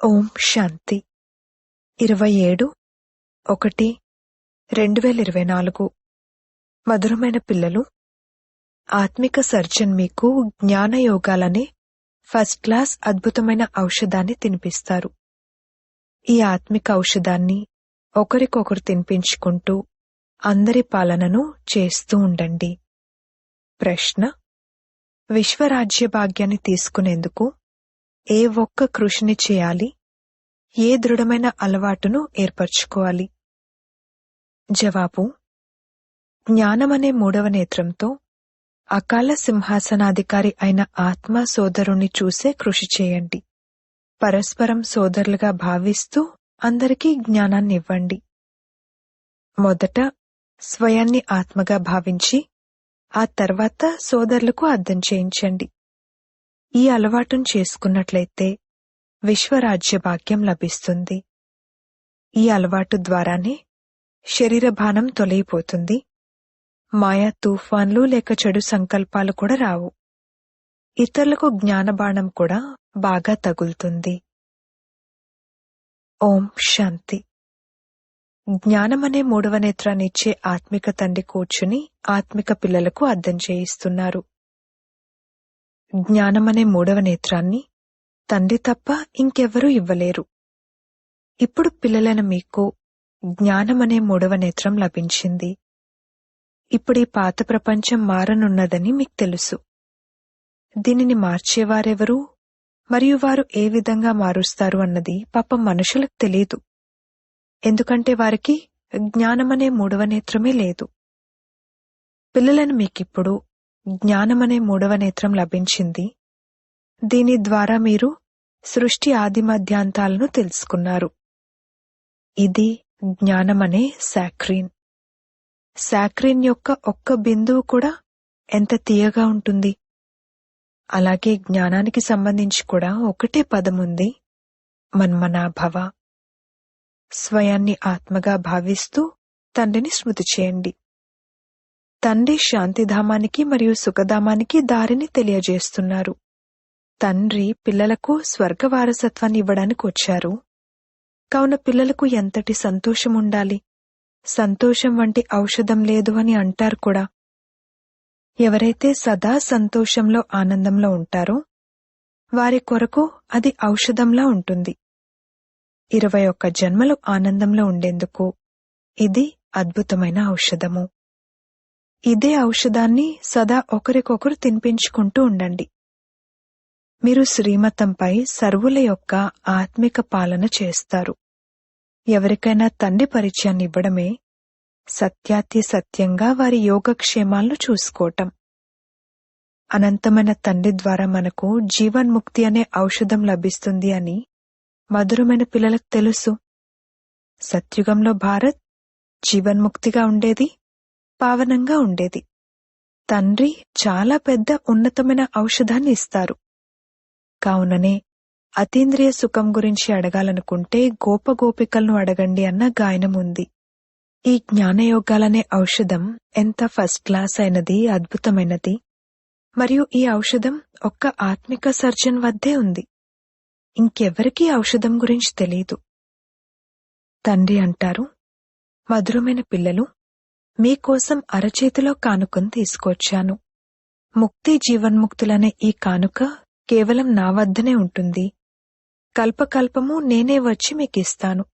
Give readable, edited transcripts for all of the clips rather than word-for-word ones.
ఓం శాంతి 27/1/2024 మధురమైన పిల్లలు, ఆత్మిక సర్జన్ మీకు జ్ఞానయోగాలనే ఫస్ట్ క్లాస్ అద్భుతమైన ఔషధాన్ని తినిపిస్తారు. ఈ ఆత్మిక ఔషధాన్ని ఒకరికొకరు తినిపించుకుంటూ అందరి పాలనను చేస్తూ ఉండండి. ప్రశ్న: విశ్వరాజ్య భాగ్యాన్ని తీసుకునేందుకు ఏ ఒక్క కృషిని చేయాలి? ఏ దృఢమైన అలవాటును ఏర్పరచుకోవాలి? జవాబు: జ్ఞానమనే మూడవ నేత్రంతో అకాల సింహాసనాధికారి అయిన ఆత్మ సోదరుణ్ణి చూసే కృషి చేయండి. పరస్పరం సోదరులుగా భావిస్తూ అందరికీ జ్ఞానాన్ని ఇవ్వండి. మొదట స్వయాన్ని ఆత్మగా భావించి ఆ తర్వాత సోదరులకు అర్థం చేయించండి. ఈ అలవాటును చేసుకున్నట్లయితే విశ్వరాజ్య భాగ్యం లభిస్తుంది. ఈ అలవాటు ద్వారానే శరీరభానం తొలగిపోతుంది. మాయా తుఫాన్లు లేక చెడు సంకల్పాలు కూడా రావు. ఇతరులకు జ్ఞానబాణం కూడా బాగా తగులుతుంది. ఓం శాంతి. జ్ఞానమనే మూడవ నేత్రాన్ని ఇచ్చే ఆత్మిక తండ్రి కూర్చుని ఆత్మిక పిల్లలకు అర్థం చేయిస్తున్నారు. జ్ఞానమనే మూడవ నేత్రాన్ని తండ్రి తప్ప ఇంకెవ్వరూ ఇవ్వలేరు. ఇప్పుడు పిల్లలైన మీకు జ్ఞానమనే మూడవ నేత్రం లభించింది. ఇప్పుడీ పాత ప్రపంచం మారనున్నదని మీకు తెలుసు. దీనిని మార్చేవారెవరు మరియు వారు ఏ విధంగా మారుస్తారు అన్నది పాపం మనుషులకు తెలీదు. ఎందుకంటే వారికి జ్ఞానమనే మూడవ నేత్రమే లేదు. పిల్లలను మీకిప్పుడు జ్ఞానమనే మూడవ నేత్రం లభించింది. దీని ద్వారా మీరు సృష్టి ఆది మధ్యాంతాలను తెలుసుకున్నారు. ఇది జ్ఞానమనే సాక్రీన్. సాక్రీన్ యొక్క ఒక్క బిందువు కూడా ఎంత తీయగా ఉంటుంది. అలాగే జ్ఞానానికి సంబంధించి కూడా ఒకటే పదముంది, మన్మనాభవ. స్వయాన్ని ఆత్మగా భావిస్తూ తండ్రిని స్మృతి చేయండి. తండ్రి శాంతిధామానికి మరియు సుఖధామానికి దారిని తెలియజేస్తున్నారు. తండ్రి పిల్లలకు స్వర్గ వారసత్వాన్ని ఇవ్వడానికి వచ్చారు. కావున పిల్లలకు ఎంతటి సంతోషం ఉండాలి. సంతోషం వంటి ఔషధం లేదు అని అంటారు కూడా. ఎవరైతే సదా సంతోషంలో ఆనందంలో ఉంటారో వారి కొరకు అది ఔషధంలా ఉంటుంది. 21 జన్మలు ఆనందంలో ఉండేందుకు ఇది అద్భుతమైన ఔషధము. ఇదే ఔషధాన్ని సదా ఒకరికొకరు తినిపించుకుంటూ ఉండండి. మీరు శ్రీమతంపై సర్వుల యొక్క ఆత్మిక పాలన చేస్తారు. ఎవరికైనా తండ్రి పరిచయాన్ని ఇవ్వడమే సత్యాతి సత్యంగా వారి యోగక్షేమాలను చూసుకోవటం. అనంతమైన తండ్రి ద్వారా మనకు జీవన్ముక్తి అనే ఔషధం లభిస్తుంది అని మధురమైన పిల్లలకు తెలుసు. సత్యుగంలో భారత్ జీవన్ముక్తిగా ఉండేది, పావనంగా ఉండేది. తండ్రి చాలా పెద్ద ఉన్నతమైన ఔషధాన్ని ఇస్తారు. కావుననే అతీంద్రియ సుఖం గురించి అడగాలనుకుంటే గోపగోపికలను అడగండి అన్న గాయనం ఉంది. ఈ జ్ఞానయోగాలనే ఔషధం ఎంత ఫస్ట్ క్లాస్ అయినది, అద్భుతమైనది. మరియు ఈ ఔషధం ఒక్క ఆత్మిక సర్జన్ వద్దే ఉంది. ఇంకెవ్వరికీ ఔషధం గురించి తెలీదు. తండ్రి అంటారు, మధురమైన పిల్లలు, మీకోసం అరచేతిలో కానుకను తీసుకొచ్చాను. ముక్తి జీవన్ముక్తులనే ఈ కానుక కేవలం నా వద్దనే ఉంటుంది. కల్పకల్పము నేనే వచ్చి మీకిస్తాను.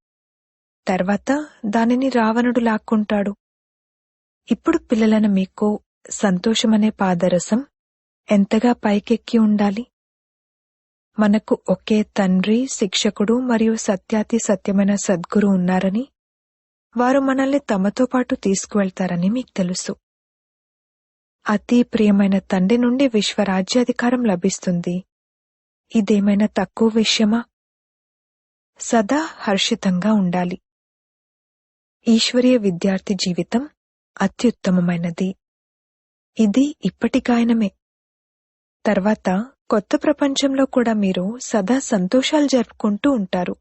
తర్వాత దానిని రావణుడు లాక్కుంటాడు. ఇప్పుడు పిల్లలైన మీకు సంతోషమనే పాదరసం ఎంతగా పైకెక్కి ఉండాలి. మనకు ఒకే తండ్రి, శిక్షకుడు మరియు సత్యాతి సత్యమైన సద్గురు ఉన్నారని, వారు మనల్ని తమతో పాటు తీసుకువెళ్తారని మీకు తెలుసు. అతి ప్రియమైన తండ్రి నుండి విశ్వరాజ్యాధికారం లభిస్తుంది. ఇదేమైనా తక్కువ విషయమా? సదా హర్షితంగా ఉండాలి. ఈశ్వరీయ విద్యార్థి జీవితం అత్యుత్తమమైనది. ఇది ఇప్పటి గాయనమే. తర్వాత కొత్త ప్రపంచంలో కూడా మీరు సదా సంతోషాలు జరుపుకుంటూ ఉంటారు.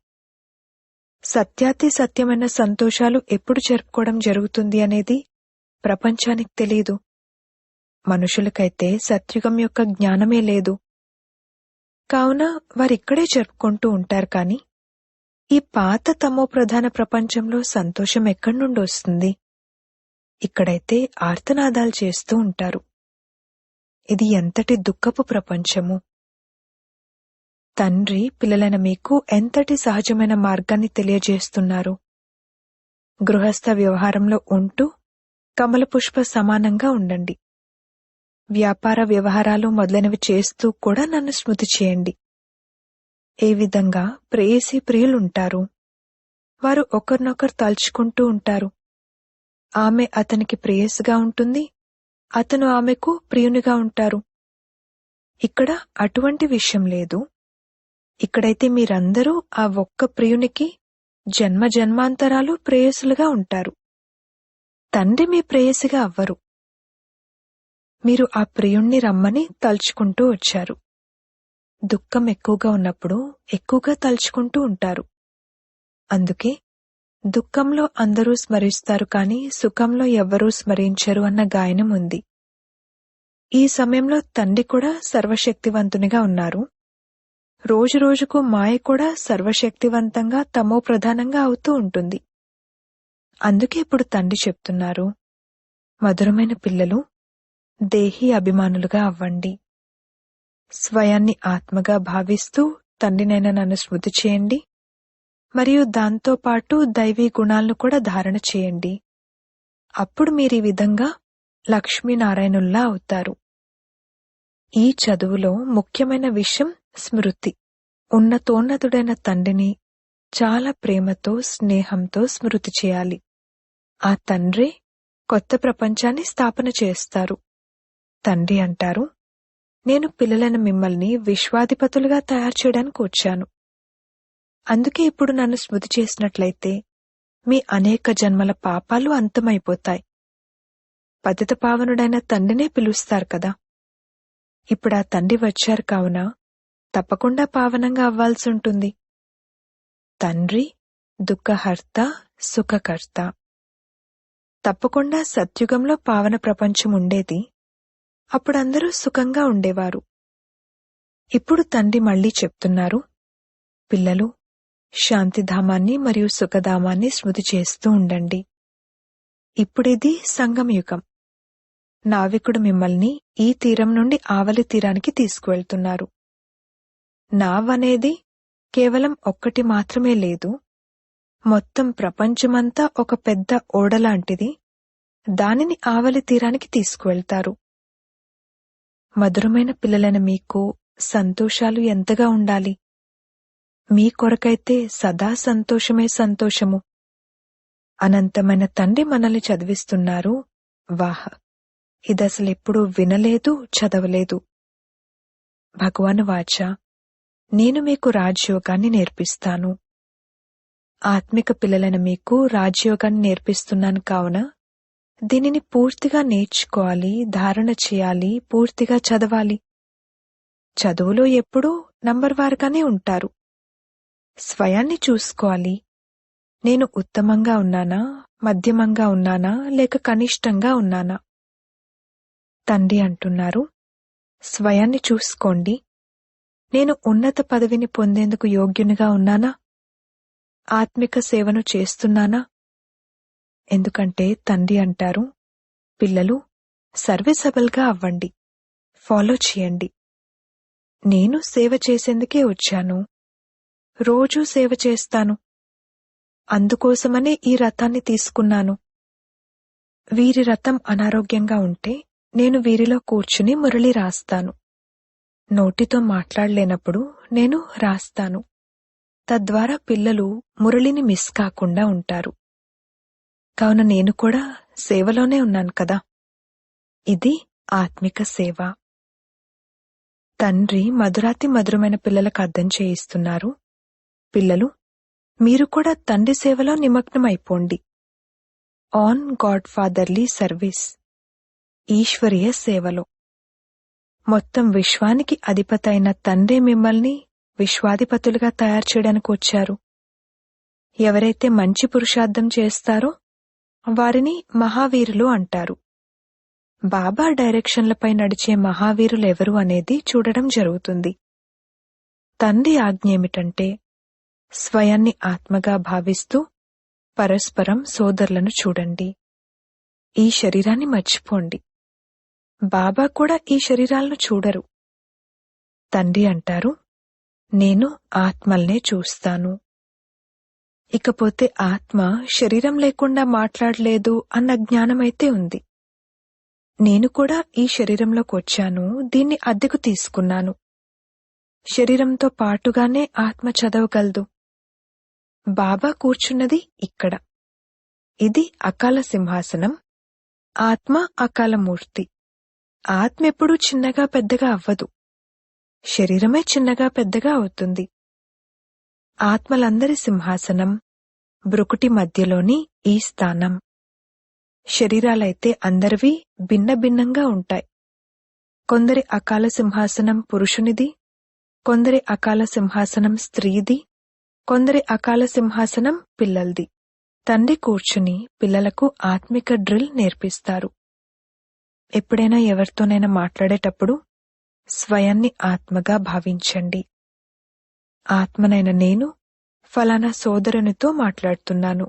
సత్యాతి సత్యమైన సంతోషాలు ఎప్పుడు జరుపుకోవడం జరుగుతుంది అనేది ప్రపంచానికి తెలీదు. మనుషులకైతే సత్యుగం యొక్క జ్ఞానమే లేదు. కావున వారిక్కడే జరుపుకుంటూ ఉంటారు. కాని ఈ పాత తమో ప్రధాన ప్రపంచంలో సంతోషం ఎక్కడి నుండి వస్తుంది? ఇక్కడైతే ఆర్తనాదాలు చేస్తూ ఉంటారు. ఇది ఎంతటి దుఃఖపు ప్రపంచము! తండ్రి పిల్లలైన మీకు ఎంతటి సహజమైన మార్గాన్ని తెలియజేస్తున్నారు. గృహస్థ వ్యవహారంలో ఉంటూ కమలపుష్ప సమానంగా ఉండండి. వ్యాపార వ్యవహారాలు మొదలైనవి చేస్తూ కూడా నన్ను స్మృతి చేయండి. ఏ విధంగా ప్రేయసి ప్రియులుంటారు. వారు ఒకరినొకరు తలుచుకుంటూ ఉంటారు. ఆమె అతనికి ప్రేయసిగా ఉంటుంది, అతను ఆమెకు ప్రియునిగా ఉంటారు. ఇక్కడ అటువంటి విషయం లేదు. ఇక్కడైతే మీరందరూ ఆ ఒక్క ప్రియునికి జన్మ జన్మాంతరాలు ప్రేయసులుగా ఉంటారు. తండ్రి మీ ప్రేయసిగా అవ్వరు. మీరు ఆ ప్రియుణ్ణి రమ్మని తలుచుకుంటూ వచ్చారు. దుఃఖం ఎక్కువగా ఉన్నప్పుడు ఎక్కువగా తలుచుకుంటూ ఉంటారు. అందుకే దుఃఖంలో అందరూ స్మరిస్తారు కాని సుఖంలో ఎవ్వరూ స్మరించరు అన్న గాయనం ఉంది. ఈ సమయంలో తండ్రి కూడా సర్వశక్తివంతునిగా ఉన్నారు. రోజురోజుకు మాయ కూడా సర్వశక్తివంతంగా తమో ప్రధానంగా అవుతూ ఉంటుంది. అందుకే ఇప్పుడు తండ్రి చెప్తున్నారు, మధురమైన పిల్లలు, దేహీ అభిమానులుగా అవ్వండి. స్వయాన్ని ఆత్మగా భావిస్తూ తండ్రినైన నన్ను స్మృతి చేయండి. మరియు దాంతోపాటు దైవీ గుణాలను కూడా ధారణ చేయండి. అప్పుడు మీరీ విధంగా లక్ష్మీనారాయణుల్లా అవుతారు. ఈ చదువులో ముఖ్యమైన విషయం స్మృతి. ఉన్నతోన్నతుడైన తండ్రిని చాలా ప్రేమతో స్నేహంతో స్మృతి చేయాలి. ఆ తండ్రే కొత్త ప్రపంచాన్ని స్థాపన చేస్తారు. తండ్రి అంటారు, నేను పిల్లలైన మిమ్మల్ని విశ్వాధిపతులుగా తయారు చేయడానికి వచ్చాను. అందుకే ఇప్పుడు నన్ను స్మృతి చేసినట్లయితే మీ అనేక జన్మల పాపాలు అంతమైపోతాయి. పతిత పావనుడైన తండ్రినే పిలుస్తారు కదా. ఇప్పుడు ఆ తండ్రి వచ్చారు కావున తప్పకుండా పావనంగా అవ్వాల్సి ఉంటుంది. తండ్రి దుఃఖహర్త సుఖకర్త. తప్పకుండా సత్యుగంలో పావన ప్రపంచం ఉండేది. అప్పుడందరూ సుఖంగా ఉండేవారు. ఇప్పుడు తండ్రి మళ్లీ చెప్తున్నారు, పిల్లలు శాంతిధామాన్ని మరియు సుఖధామాన్ని స్మృతి చేస్తూ ఉండండి. ఇప్పుడిది సంగమయుగం. నావికుడు మిమ్మల్ని ఈ తీరం నుండి ఆవలి తీరానికి తీసుకువెళ్తున్నారు. నావ్ అనేది కేవలం ఒక్కటి మాత్రమే లేదు. మొత్తం ప్రపంచమంతా ఒక పెద్ద ఓడలాంటిది. దానిని ఆవలి తీరానికి తీసుకువెళ్తారు. మధురమైన పిల్లలైన మీకు సంతోషాలు ఎంతగా ఉండాలి. మీ కొరకైతే సదా సంతోషమే సంతోషము. అనంతమైన తండ్రి మనల్ని చదివిస్తున్నారు. వాహ్, ఇదసలెప్పుడూ వినలేదు, చదవలేదు. భగవాను వాచ, నేను మీకు రాజయోగాన్ని నేర్పిస్తాను. ఆత్మిక పిల్లలైన మీకు రాజయోగాన్ని నేర్పిస్తున్నాను కావున దీనిని పూర్తిగా నేర్చుకోవాలి, ధారణ చేయాలి, పూర్తిగా చదవాలి. చదువులో ఎప్పుడూ నంబర్వారుగానే ఉంటారు. స్వయాన్ని చూసుకోవాలి. నేను ఉత్తమంగా ఉన్నానా, మధ్యమంగా ఉన్నానా, లేక కనిష్టంగా ఉన్నానా? తండ్రి అంటున్నారు, స్వయాన్ని చూసుకోండి. నేను ఉన్నత పదవిని పొందేందుకు యోగ్యునిగా ఉన్నానా? ఆత్మిక సేవను చేస్తున్నానా? ఎందుకంటే తండ్రి అంటారు, పిల్లలు సర్వీసబుల్గా అవ్వండి, ఫాలో చేయండి. నేను సేవ చేసేందుకే వచ్చాను. రోజూ సేవ చేస్తాను. అందుకోసమనే ఈ రథాన్ని తీసుకున్నాను. వీరి రథం అనారోగ్యంగా ఉంటే నేను వీరిలో కూర్చుని మురళి రాస్తాను. నోటితో మాట్లాడలేనప్పుడు నేను రాస్తాను. తద్వారా పిల్లలు మురళిని మిస్ కాకుండా ఉంటారు. కావున నేను కూడా సేవలోనే ఉన్నాను కదా. ఇది ఆత్మిక సేవ. తండ్రి మధురాతి మధురమైన పిల్లలకు అర్థం చేయిస్తున్నారు. పిల్లలు, మీరు కూడా తండ్రి సేవలో నిమగ్నమైపోండి. ఆన్ గాడ్ ఫాదర్లీ సర్వీస్, ఈశ్వరీయ సేవలో. మొత్తం విశ్వానికి అధిపతైన తండ్రి మిమ్మల్ని విశ్వాధిపతులుగా తయారు చేయడానికి వచ్చారు. ఎవరైతే మంచి పురుషార్థం చేస్తారో వారిని మహావీరులు అంటారు. బాబా డైరెక్షన్లపై నడిచే మహావీరులెవరు అనేది చూడడం జరుగుతుంది. తండ్రి ఆజ్ఞ ఏమిటంటే స్వయాన్ని ఆత్మగా భావిస్తూ పరస్పరం సోదరులను చూడండి. ఈ శరీరాన్ని మర్చిపోండి. బాబా కూడా ఈ శరీరాలను చూడరు. తండ్రి అంటారు, నేను ఆత్మల్నే చూస్తాను. ఇకపోతే ఆత్మ శరీరం లేకుండా మాట్లాడలేదు అన్న జ్ఞానమైతే ఉంది. నేను కూడా ఈ శరీరంలోకి వచ్చాను, దీన్ని అద్దెకు తీసుకున్నాను. శరీరంతో పాటుగానే ఆత్మ చదవగలదు. బాబా కూర్చున్నది ఇక్కడ. ఇది అకాల సింహాసనం. ఆత్మ అకాల మూర్తి. ఆత్మ ఎప్పుడూ చిన్నగా పెద్దగా అవ్వదు. శరీరమే చిన్నగా పెద్దగా అవుతుంది. ఆత్మలందరి సింహాసనం బ్రుకుటి మధ్యలోని ఈ స్థానం. శరీరాలైతే అందరివి భిన్న భిన్నంగా ఉంటాయి. కొందరి అకాల సింహాసనం పురుషునిది, కొందరి అకాల సింహాసనం స్త్రీది, కొందరి అకాల సింహాసనం పిల్లల్ది. తండ్రి కూర్చుని పిల్లలకు ఆత్మిక డ్రిల్ నేర్పిస్తారు. ఎప్పుడైనా ఎవరితోనైనా మాట్లాడేటప్పుడు స్వయాన్ని ఆత్మగా భావించండి. ఆత్మనైన నేను ఫలానా సోదరునితో మాట్లాడుతున్నాను.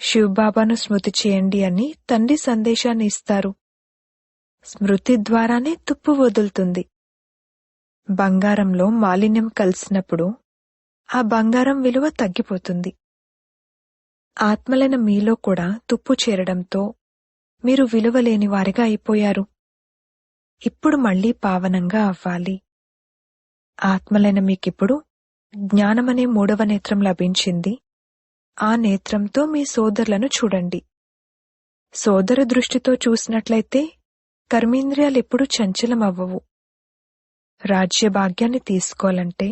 శివబాబాను స్మృతి చేయండి అని తండ్రి సందేశాన్ని ఇస్తారు. స్మృతి ద్వారానే తుప్పు వదులుతుంది. బంగారంలో మాలిన్యం కలిసినప్పుడు ఆ బంగారం విలువ తగ్గిపోతుంది. ఆత్మలైన మీలో కూడా తుప్పు చేరడంతో మీరు విలువలేని వారిగా అయిపోయారు. ఇప్పుడు మళ్లీ పావనంగా అవ్వాలి. ఆత్మలైన మీకిప్పుడు జ్ఞానమనే 3వ నేత్రం లభించింది. ఆ నేత్రంతో మీ సోదరులను చూడండి. సోదర దృష్టితో చూసినట్లయితే కర్మేంద్రియాలెప్పుడూ చంచలమవ్వవు. రాజ్యభాగ్యాన్ని తీసుకోవాలంటే,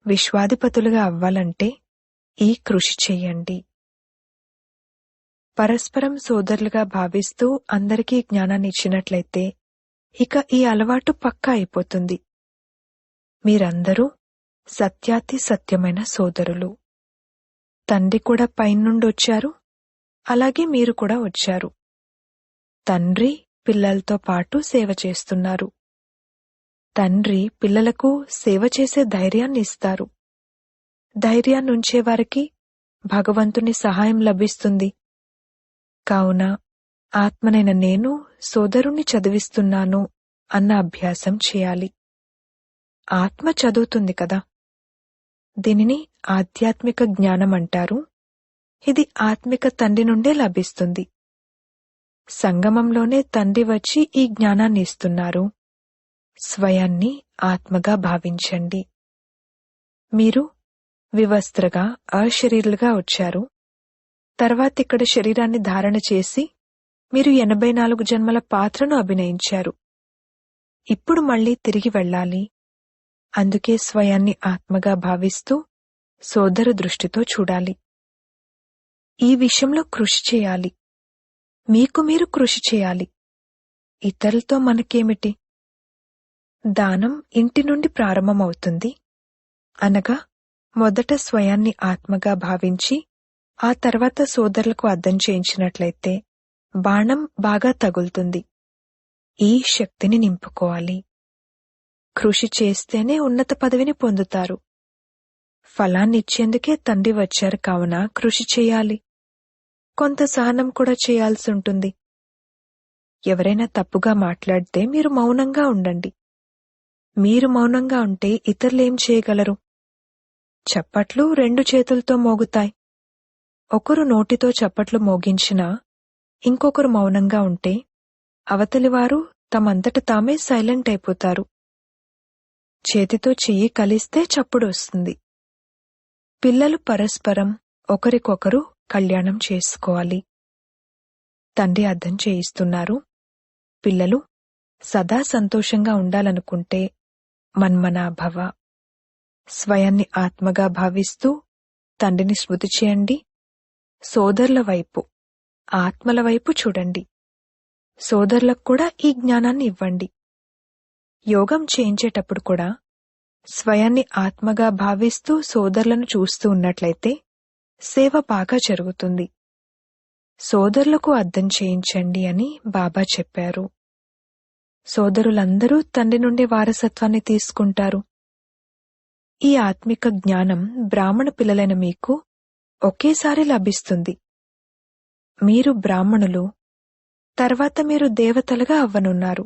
విశ్వాధిపతులుగా అవ్వాలంటే ఈ కృషి చెయ్యండి. పరస్పరం సోదరులుగా భావిస్తూ అందరికీ జ్ఞానాన్ని ఇచ్చినట్లయితే ఇక ఈ అలవాటు పక్కా అయిపోతుంది. మీరందరూ సత్యాతి సత్యమైన సోదరులు. తండ్రి కూడా పైనుండొచ్చారు, అలాగే మీరు కూడా వచ్చారు. తండ్రి పిల్లలతో పాటు సేవ చేస్తున్నారు. తండ్రి పిల్లలకు సేవ చేసే ధైర్యాన్ని ఇస్తారు. ధైర్యాన్నుంచేవారికి భగవంతుని సహాయం లభిస్తుంది. కావున ఆత్మనైన నేను సోదరుణ్ణి చదివిస్తున్నాను అన్న అభ్యాసం చేయాలి. ఆత్మ చదువుతుంది కదా. దీనిని ఆధ్యాత్మిక జ్ఞానం అంటారు. ఇది ఆత్మిక తండ్రి నుండే లభిస్తుంది. సంగమంలోనే తండ్రి వచ్చి ఈ జ్ఞానాన్ని ఇస్తున్నారు. స్వయాన్ని ఆత్మగా భావించండి. మీరు వివస్త్రగా అశరీరులుగా వచ్చారు. తర్వాత ఇక్కడ శరీరాన్ని ధారణ చేసి మీరు 84 జన్మల పాత్రను అభినయించారు. ఇప్పుడు మళ్లీ తిరిగి వెళ్ళాలి. అందుకే స్వయాన్ని ఆత్మగా భావిస్తూ సోదర దృష్టితో చూడాలి. ఈ విషయంలో కృషి చేయాలి. మీకు మీరు కృషి చేయాలి. ఇతరులతో మనకేమిటి? దానం ఇంటి నుండి ప్రారంభమవుతుంది. అనగా మొదట స్వయాన్ని ఆత్మగా భావించి ఆ తర్వాత సోదరులకు అర్థం చేయించినట్లయితే బాణం బాగా తగులుతుంది. ఈ శక్తిని నింపుకోవాలి. కృషి చేస్తేనే ఉన్నత పదవిని పొందుతారు. ఫలాన్నిచ్చేందుకే తండ్రి వచ్చారు కావున కృషి చేయాలి. కొంత సహనం కూడా చేయాల్సి ఉంటుంది. ఎవరైనా తప్పుగా మాట్లాడితే మీరు మౌనంగా ఉండండి. మీరు మౌనంగా ఉంటే ఇతరులేం చేయగలరు? చప్పట్లు 2 చేతులతో మోగుతాయి. ఒకరు నోటితో చప్పట్లు మోగించినా ఇంకొకరు మౌనంగా ఉంటే అవతలివారు తమంతట తామే సైలెంట్ అయిపోతారు. చేతితో చెయ్యి కలిస్తే చప్పుడు వస్తుంది. పిల్లలు పరస్పరం ఒకరికొకరు కళ్యాణం చేసుకోవాలి. తండ్రి అర్థం చేయిస్తున్నారు. పిల్లలు సదా సంతోషంగా ఉండాలనుకుంటే మన్మనాభవ. స్వయాన్ని ఆత్మగా భావిస్తూ తండ్రిని స్మృతి చేయండి. సోదరుల వైపు, ఆత్మల వైపు చూడండి. సోదరులకు కూడా ఈ జ్ఞానాన్ని ఇవ్వండి. యోగం చేయించేటప్పుడు కూడా స్వయాన్ని ఆత్మగా భావిస్తూ సోదరులను చూస్తూ ఉన్నట్లయితే సేవ బాగా జరుగుతుంది. సోదరులకు అర్థం చేయించండి అని బాబా చెప్పారు. సోదరులందరూ తండ్రి నుండి వారసత్వాన్ని తీసుకుంటారు. ఈ ఆత్మిక జ్ఞానం బ్రాహ్మణ పిల్లలైన మీకు ఒకేసారి లభిస్తుంది. మీరు బ్రాహ్మణులు, తర్వాత మీరు దేవతలుగా అవ్వనున్నారు.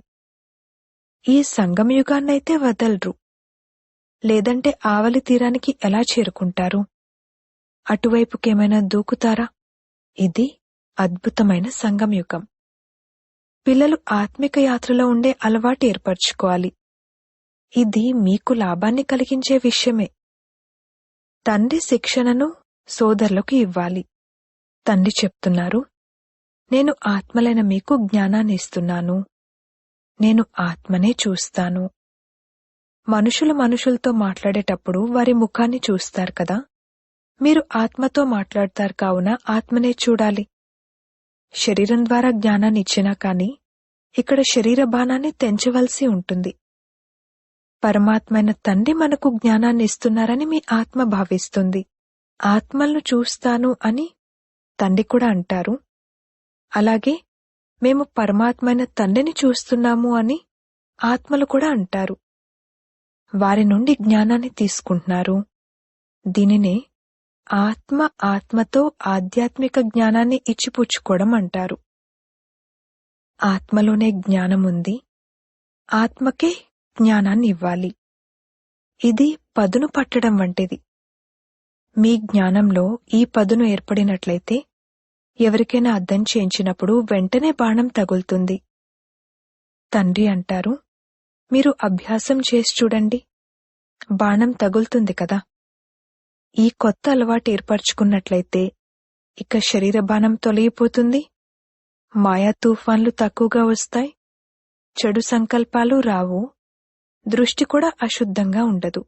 ఈ సంగమయుగాన్నైతే వదలరు. లేదంటే ఆవలి తీరానికి ఎలా చేరుకుంటారు? అటువైపుకేమైనా దూకుతారా? ఇది అద్భుతమైన సంగమయుగం. పిల్లలు ఆత్మిక యాత్రలో ఉండే అలవాటు ఏర్పరచుకోవాలి. ఇది మీకు లాభాన్ని కలిగించే విషయమే. తండ్రి శిక్షణను సోదరులకు ఇవ్వాలి. తండ్రి చెప్తున్నారు, నేను ఆత్మలైన మీకు జ్ఞానాన్ని ఇస్తున్నాను. నేను ఆత్మనే చూస్తాను. మనుషులతో మాట్లాడేటప్పుడు వారి ముఖాన్ని చూస్తారు కదా. మీరు ఆత్మతో మాట్లాడతారు కావున ఆత్మనే చూడాలి. శరీరం ద్వారా జ్ఞానాన్ని ఇచ్చినా కాని ఇక్కడ శరీర బాణాన్ని తెంచవలసి ఉంటుంది. పరమాత్మైన తండ్రి మనకు జ్ఞానాన్ని ఇస్తున్నారని మీ ఆత్మ భావిస్తుంది. ఆత్మలను చూస్తాను అని తండ్రి కూడా అంటారు. అలాగే మేము పరమాత్మైన తండ్రిని చూస్తున్నాము అని ఆత్మలు కూడా అంటారు. వారి నుండి జ్ఞానాన్ని తీసుకుంటున్నారు. దీనినే ఆత్మతో ఆధ్యాత్మిక జ్ఞానాన్ని ఇచ్చిపుచ్చుకోవడం అంటారు. ఆత్మలోనే జ్ఞానముంది. ఆత్మకే జ్ఞానాన్ని ఇవ్వాలి. ఇది పదును పట్టడం వంటిది. మీ జ్ఞానంలో ఈ పదును ఏర్పడినట్లయితే ఎవరికైనా అర్థం చేయించినప్పుడు వెంటనే బాణం తగులుతుంది. తండ్రి అంటారు, మీరు అభ్యాసం చేసి చూడండి, బాణం తగులుతుంది కదా. ఈ కొత్త అలవాటు ఏర్పరచుకున్నట్లయితే ఇక శరీర బాణం తొలగిపోతుంది. మాయా తుఫాన్లు తక్కువగా వస్తాయి. చెడు సంకల్పాలు రావు. దృష్టి కూడా అశుద్ధంగా ఉండదు.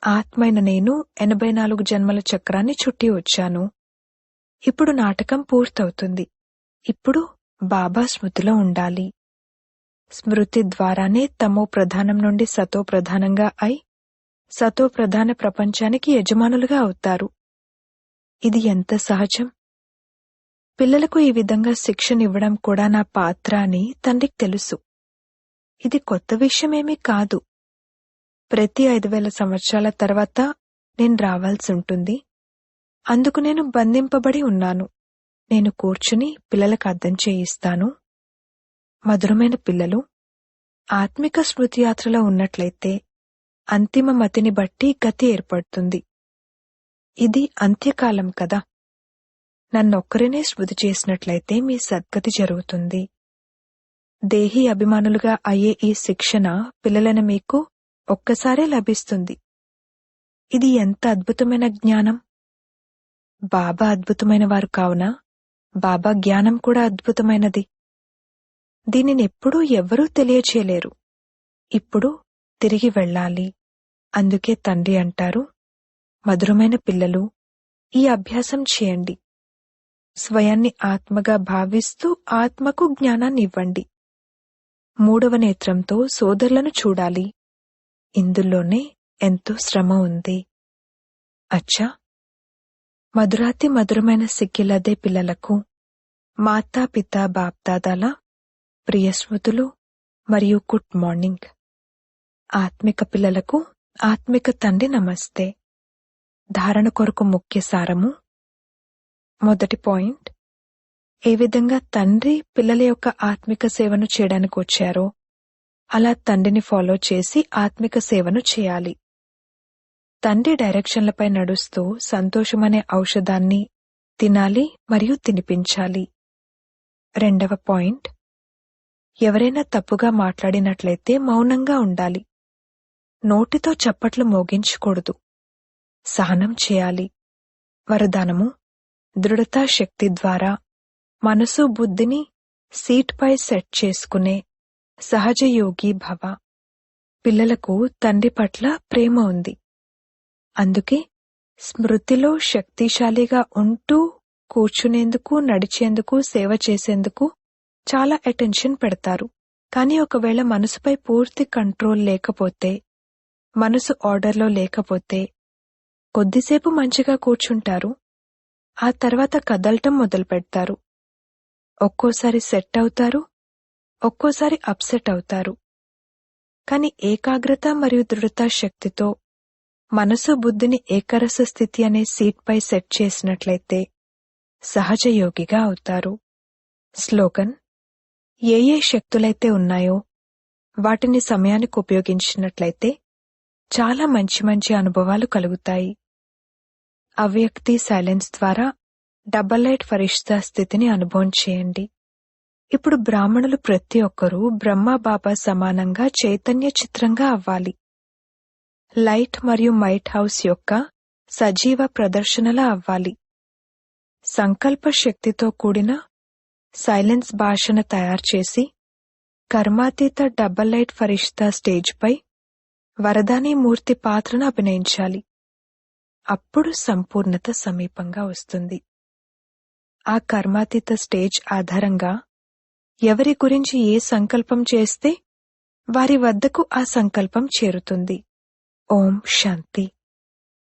ఆత్మైన నేను 84 జన్మల చక్రాన్ని చుట్టి వచ్చాను. ఇప్పుడు నాటకం పూర్తవుతుంది. ఇప్పుడు బాబా స్మృతిలో ఉండాలి. స్మృతి ద్వారానే తమో ప్రధానం నుండి సతో ప్రధానంగా అయి సతో ప్రధాన ప్రపంచానికి యజమానులుగా అవుతారు. ఇది ఎంత సహజం. పిల్లలకు ఈ విధంగా శిక్షనివ్వడం కూడా నా పాత్ర అని తండ్రికి తెలుసు. ఇది కొత్త విషయమేమీ కాదు. ప్రతి 5000 సంవత్సరాల తర్వాత నేను రావాల్సి ఉంటుంది. అందుకు నేను బంధింపబడి ఉన్నాను. నేను కూర్చుని పిల్లలకు అర్థం చేయిస్తాను. మధురమైన పిల్లలు, ఆత్మిక స్మృతి యాత్రలో ఉన్నట్లయితే అంతిమ మతిని బట్టి గతి ఏర్పడుతుంది. ఇది అంత్యకాలం కదా. నన్నొక్కరినే స్మృతి చేసినట్లయితే మీ సద్గతి జరుగుతుంది. దేహీ అభిమానులుగా అయ్యే ఈ శిక్షణ పిల్లలైన మీకు ఒక్కసారే లభిస్తుంది. ఇది ఎంత అద్భుతమైన జ్ఞానం. బాబా అద్భుతమైన వారు కావున బాబా జ్ఞానం కూడా అద్భుతమైనది. దీనినెప్పుడూ ఎవ్వరూ తెలియచేయలేరు. ఇప్పుడు తిరిగి వెళ్ళాలి. అందుకే తండ్రి అంటారు, మధురమైన పిల్లలు, ఈ అభ్యాసం చేయండి. స్వయాన్ని ఆత్మగా భావిస్తూ ఆత్మకు జ్ఞానాన్ని ఇవ్వండి. 3వ నేత్రంతో సోదరులను చూడాలి. ఇందులోనే ఎంతో శ్రమ ఉంది. అచ్చా, మధురాతి మధురమైన సిక్కిలదే పిల్లలకు మాతాపితా బాప్దాదాల ప్రియ స్మృతులు మరియు గుడ్ మార్నింగ్. ఆత్మిక పిల్లలకు ఆత్మిక తండ్రి నమస్తే. ధారణ కొరకు ముఖ్య సారము. మొదటి పాయింట్, ఏ విధంగా తండ్రి పిల్లల యొక్క ఆత్మిక సేవను చేయడానికి వచ్చారో అలా తండ్రిని ఫాలో చేసి ఆత్మిక సేవను చేయాలి. తండ్రి డైరెక్షన్లపై నడుస్తూ సంతోషమనే ఔషధాన్ని తినాలి మరియు తినిపించాలి. రెండవ పాయింట్, ఎవరైనా తప్పుగా మాట్లాడినట్లయితే మౌనంగా ఉండాలి. నోటితో చప్పట్లు మోగించకూడదు. సహనం చేయాలి. వరదానము, దృఢతా శక్తి ద్వారా మనసు బుద్ధిని సీట్పై సెట్ చేసుకునే సహజయోగి భవ. పిల్లలకు తండ్రి పట్ల ప్రేమ ఉంది. అందుకే స్మృతిలో శక్తిశాలిగా ఉంటూ కూర్చునేందుకు, నడిచేందుకు, సేవ చేసేందుకు చాలా అటెన్షన్ పెడతారు. కానీ ఒకవేళ మనసుపై పూర్తి కంట్రోల్ లేకపోతే, మనసు ఆర్డర్లో లేకపోతే కొద్దిసేపు మంచిగా కూర్చుంటారు. ఆ తర్వాత కదలటం మొదలు పెడతారు. ఒక్కోసారి సెట్ అవుతారు, ఒక్కోసారి అప్సెట్ అవుతారు. కాని ఏకాగ్రత మరియు దృఢతా శక్తితో మనసు బుద్ధిని ఏకరస స్థితి అనే సీట్పై సెట్ చేసినట్లయితే సహజ యోగిగా అవుతారు. స్లోగన్: ఏ ఏ శక్తులైతే ఉన్నాయో వాటిని సమయానికి ఉపయోగించినట్లయితే చాలా మంచి మంచి అనుభవాలు కలుగుతాయి. అవ్యక్తి సైలెన్స్ ద్వారా డబల్ లైట్ ఫరిష్తా స్థితిని అనుభవం చేయండి. ఇప్పుడు బ్రాహ్మణులు ప్రతి ఒక్కరూ బ్రహ్మబాబా సమానంగా చైతన్య చిత్రంగా అవ్వాలి. లైట్ మరియు మైట్ హౌస్ యొక్క సజీవ ప్రదర్శనలా అవ్వాలి. సంకల్ప శక్తితో కూడిన సైలెన్స్ భాషను తయారుచేసి కర్మాతీత డబల్ లైట్ ఫరిష్తా స్టేజ్పై వరదాని మూర్తి పాత్రను అభినయించాలి. అప్పుడు సంపూర్ణత సమీపంగా వస్తుంది. ఆ కర్మాతీత స్టేజ్ ఆధారంగా ఎవరి గురించి ఏ సంకల్పం చేస్తే వారి వద్దకు ఆ సంకల్పం చేరుతుంది. ఓం శాంతి.